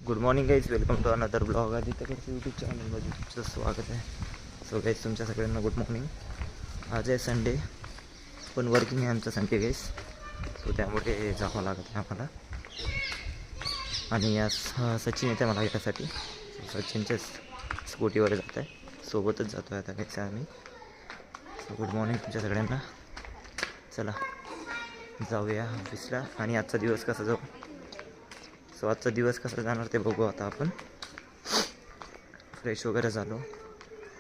Good morning guys, welcome to another blog. आदित्यकडचं YouTube चॅनलमध्ये तुमचं स्वागत आहे. सो गाईज, तुमच्या सगळ्यांना गुड मॉर्निंग. आज आहे संडे, पण वर्किंग आहे आमचं संडे गाईज. सो त्यामुळे जावं लागत आहे आम्हाला. आणि आज सचिन येते मला यासाठी. सचिनच्याच स्कूटीवर जात आहे, सोबतच जातो आहे आता गाईज आम्ही. सो गुड मॉर्निंग तुमच्या सगळ्यांना. चला जाऊया ऑफिसला. आणि आजचा दिवस कसा जाऊ, सो आजचा दिवस कसा जाणार ते बघू आता आपण. फ्रेश वगैरे झालो,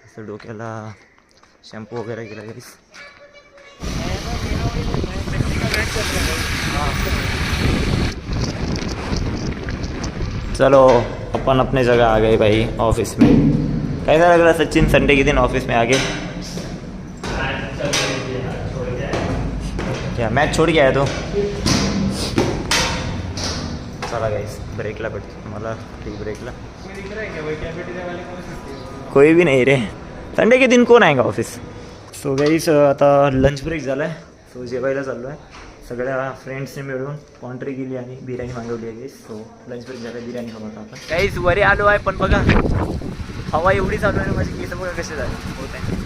असं डोक्याला शॅम्पू वगैरे केला गाईस. चलो अपन अपने जगह आ गए भाई, ऑफिस में. कैसा लग रहा सचिन संडे के दिन ऑफिस में आगे? क्या मैच छोड़ के आया तो? चला गाइस, ब्रेकला भेटतो मला, टी ब्रेकला. कोई भी नहीं रे, संडे के दिन कौन आएगा ऑफिस. सो गाइस, आता लंच ब्रेक झाला आहे. सो जेवायला चाललो आहे. सगळ्या फ्रेंड्सने मिळून कॉन्ट्री केली आणि बिर्याणी मागवली आहे गाईस. सो लंच ब्रेक झाला, बिर्याणी खाऊ आता आपण. गाईस वरी आलो आहे, पण बघा हवा एवढी चालू आहे, माझी केस बघा कसे झाले होत आहे.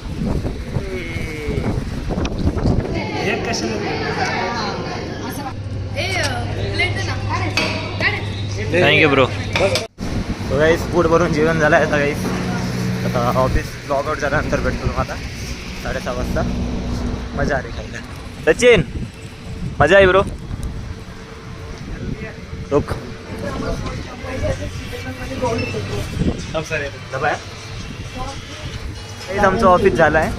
Thank you bro. So guys, food भरून जेवण झालं आहे आता गाईस. आता ऑफिस लॉग आउट झाल्यानंतर भेटतो तुम्हाला 6:30 वाजता. मजा आली खायला. सचिन मजा आहे ब्रो. रुक आमचं ऑफिस झालं आहे.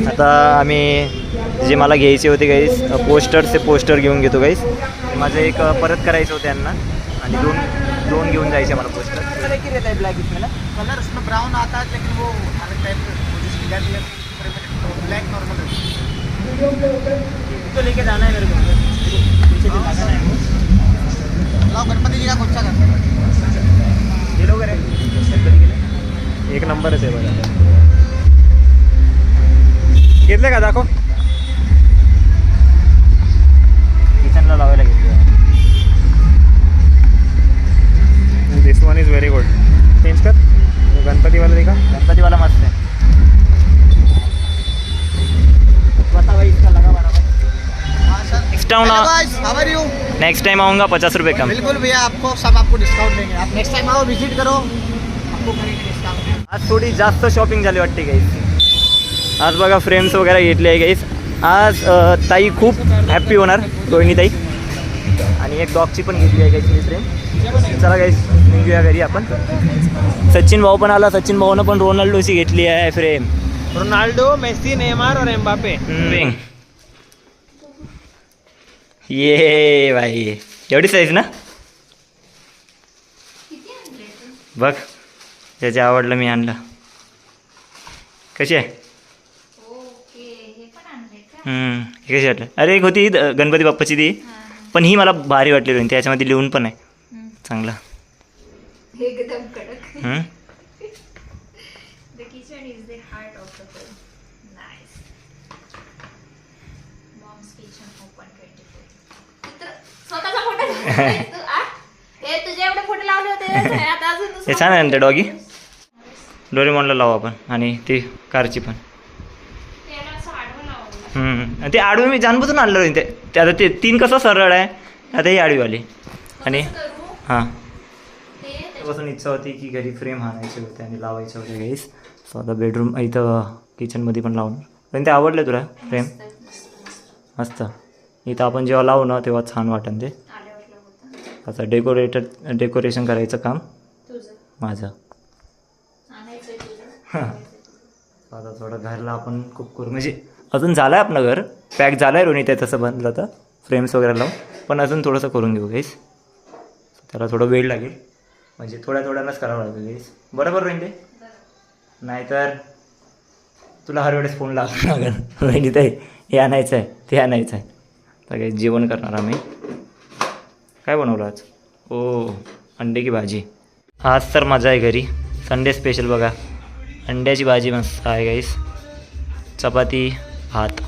आता आम्ही जे मला घ्यायचे होते गाईस पोस्टर घेऊन घेतो गाईस. माझं एक परत करायचं होतं यांना, आणि दोन घेऊन जायचे मला पोस्टर. रहता है ब्लैक इसमें ना, कलर उसमें ब्राउन आता है, लेकिन वो अलग टाइप ब्लैक नॉर्मल तो लेके जाना है मेरे को. पीछे दिखाना है वो. लाओ गणपति जी का गुच्छा कर. ये लोग एक नंबर आहे बघा. घेतले का दाखव. किचनला लावायला घेतलं. This one is very good. Change कर. गणपतीवाला देखा, गणपतीवाला मस्त है. बता भाई, इसका लगा बराबर. नेक्स्ट टाइम आऊँगा 50 रुपये कम. बिल्कुल भैया, आपको डिस्काउंट देंगे. आप नेक्स्ट टाइम आओ, विजिट करो, आपको करेंगे डिस्काउंट. आज थोडी जास्त शॉपिंग झाली वाटते गाईस. आज बघा फ्रेम्स वगैरे घेतले आहे गाईस. आज ताई खूप हॅप्पी होणार, रोहिणी ताई. आणि एक डॉगची पण घेतली आहे गाईस मी फ्रेम. चला गाईस, निघूया घरी आपण. सचिन भाऊ पण आला. सचिन भाऊनं पण रोनाल्डोची घेतली आहे फ्रेम. रोनाल्डो, मेसी, नेमार और एम्बापे. ये भाई, एवढी साईज ना. बघ, त्याचे आवडलं, मी आणलं. कशी आहे? हे कशी वाटलं? अरे एक होती गणपती बाप्पाची ती, पण ही मला भारी वाटली होती. त्याच्यामध्ये लिहून पण आहे चांगला. एकदम कडक. The kitchen is the heart of the home. Nice. Mom's kitchen open 24. स्वतःचा फोटो. हे तुझे एवढे फोटो लावले होते, आता अजून हे छान आहे ना ते डॉगी. डोरेमॉनला लावू आपण. आणि ती कारची पण. त्याला असं आडवं लावलं. ते आडवी मी जाणबुजून आणलं होते. ते आता ते 3 कसं सरळ आहे, आता ही आडवी आली. आणि हां, पासून इच्छा होती की घरी फ्रेम आणायचे होते आणि लावायचे होते गाईस. सो आता बेडरूम इथं किचनमध्ये पण लावून. पण ते आवडले तुला फ्रेम? मस्त. इथं आपण जेव्हा लावू ना तेव्हा छान वाटेल ते. आता डेकोरेशन करायचं काम माझं. आता थोडं घरला आपण खूप करू, म्हणजे अजून झालं आहे आपलं घर पॅक झालं आहे. रोनी ते तसं बनलं तर फ्रेम्स वगैरे लावून, पण अजून थोडंसं करून घेऊ गाईस. त्याला थोडं वेळ लागेल, म्हणजे थोड्यानंच करावं लागेल गाईस. बरोबर रोहिणी? नाहीतर तुला हर वेळेस फोन लावावं लागेल. रोहिणी ते हे आणायचं आहे, ते आणायचं आहे. तर काही जेवण करणार आम्ही. काय बनवलं आज? ओ, अंडे की भाजी. आज तर मजा आहे घरी. संडे स्पेशल बघा, अंड्याची भाजी मस्त आहे गाईस. चपाती, भात,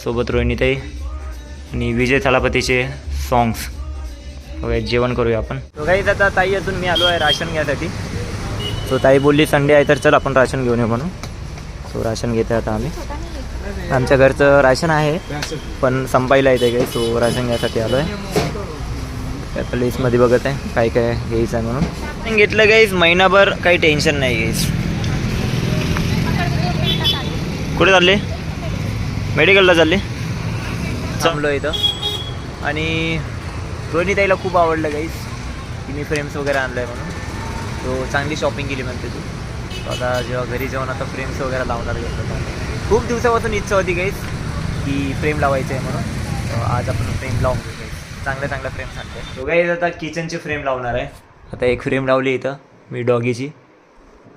सोबत रोहिणीताई आणि विजय थालापतीचे सॉंग्स. ओके जेवण करूया आपण. तो काही आता ताई अजून मी आलो आहे राशन घ्यायसाठी. सो ताई बोलली संडे आहे तर चल आपण राशन घेऊन येऊ म्हणून. सो राशन घेतो आता आम्ही. आमच्या घरचं राशन आहे पण संपायला येते काही. सो राशन घ्यायसाठी आलो आहे. आता लिस्टमध्ये बघत आहे काय काय घ्यायचं आहे म्हणून. घेतलं गाईज महिनाभर काही टेन्शन नाही गाईज. कुठे चालले? मेडिकलला चालले. जमलो इथं. आणि रोहिणी ताईला खूप आवडलं गाईज की मी फ्रेम्स वगैरे आणलं आहे म्हणून. तो चांगली शॉपिंग केली म्हणते तू. तो आता जेव्हा घरी जाऊन आता फ्रेम्स वगैरे लावणार घेतलं. खूप दिवसापासून इच्छा होती गाईज की फ्रेम लावायचं आहे म्हणून. तर आज आपण फ्रेम लावून घेऊ गाईज. चांगल्या चांगल्या फ्रेम्स आणते. तो गाईज आता किचनची फ्रेम लावणार आहे. आता एक फ्रेम लावली इथं मी डॉगीची.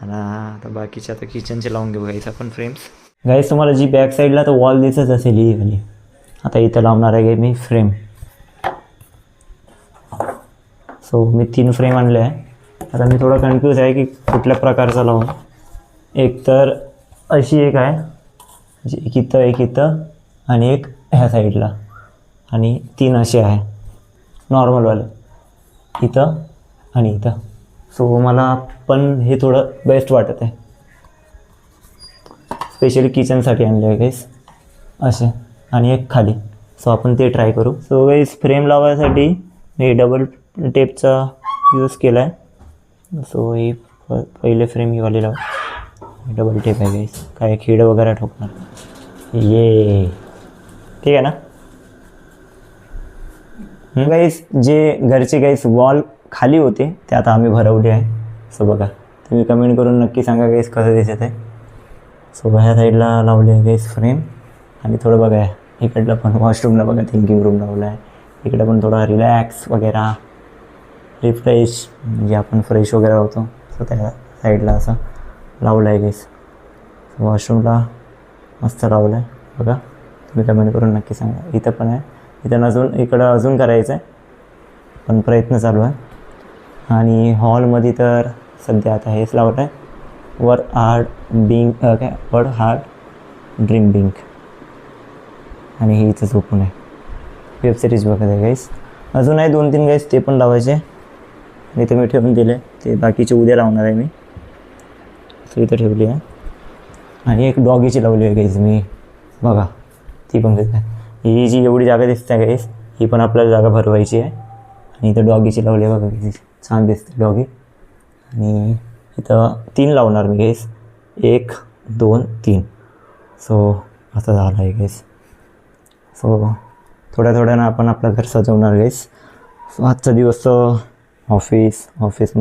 आणि आता बाकीची आता किचनचे लावून घेऊ गाईज आपण फ्रेम्स. गाईज तुम्हाला जी बॅक साईडला तर वॉल दिसत असेल ही खाली. आता इथं लावणार आहे मी फ्रेम. सो मी 3 फ्रेम आणले आहे. आता मी थोडा कन्फ्यूज आहे की कुठल्या प्रकारचा लावून. एक तर अशी एक आहे एक इथं आणि एक ह्या साईडला आणि 3 असे आहे नॉर्मलवाले इथं आणि इथं. सो मला पण हे थोडं बेस्ट वाटत आहे. स्पेशली किचनसाठी आणले आहे गाईस असे आणि एक खाली. सो आपण ते ट्राय करू. सो गाईस फ्रेम लावायसाठी मी डबल टेपचा यूज केला आहे. सो ही पहिले फ्रेम ही वाली लाव. डबल टेप आहे गाईस. काय खिड वगैरे ठोकणार ये ठीक आहे ना. गाईस जे घरचे गाईस वॉल खाली होते ते आता आम्ही भरवले आहे. सो बघा तुम्ही कमेंट करून नक्की सांगा गाईस कसं दिसत आहे. सो ह्या साईडला लावले आहे गाईस फ्रेम. आणि थोडं बघा इकडलं पण वॉशरूमला बघा थिंकिंग रूम लावला आहे. इकडं पण थोडा रिलॅक्स वगैरे रिफ्रेश म्हणजे आपण फ्रेश वगैरे होतो. सो त्या साईडला असं लावलं आहे गाईस. वॉशरूमला मस्त लावलं आहे बघा. तुम्ही कमेंट करून नक्की सांगा. इथं पण आहे. इथं अजून करायचं आहे पण प्रयत्न चालू आहे. आणि हॉलमध्ये तर सध्या आता हेच लावलं आहे. वर हार्ट ड्रीम बिंक. आणि हे इथं झोपून आहे. वेब सिरीज बघत आहे गाईस. अजून आहे 2-3 गाईस ते पण लावायचे. आणि इथं मी ठेवून दिले ते बाकीचे उद्या लावणार आहे मी. सो इथं ठेवली आहे. आणि एक डॉगीची लावली आहे गाईस मी बघा. ती पण दिसत आहे. ही जी एवढी जागा दिसते आहे गाईस ही पण आपल्याला जागा भरवायची आहे. आणि इथं डॉगीची लावली आहे बघा किती छान दिसते डॉगी. आणि इथं 3 लावणार मी गाईस. 1 2 3. सो असं झालं आहे गाईस. सो थोड्या थोड्यानं आपण आपलं घर सजवणार गाईस. सो आजचा दिवस ऑफिस मग ऑफिस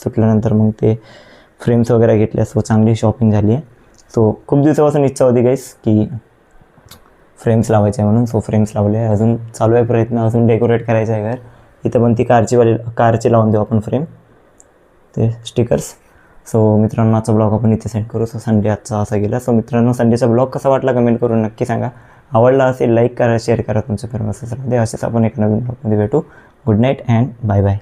सुटल्यानंतर मग ते फ्रेम्स वगैरे घेतल्या. सो चांगली शॉपिंग झाली आहे. सो खूप दिवसापासून इच्छा होती गाईस की फ्रेम्स लावायचे म्हणून. सो फ्रेम्स लावले आहे. अजून चालू आहे प्रयत्न. अजून डेकोरेट करायचं आहे घर. इथं पण ती कारची लावून देऊ आपण फ्रेम ते स्टिकर्स. सो मित्रांनो आजचा ब्लॉग आपण इथे सेंड करू. सो संडे आजचा असा गेला. सो मित्रांनो संडेचा ब्लॉग कसा वाटला कमेंट करून नक्की सांगा. आवडला असेल लाईक करा शेअर करा. तुमचं कर्म असंच राहू दे. असेच आपण एका नवीन ब्लॉगमध्ये भेटू. Good night and bye bye.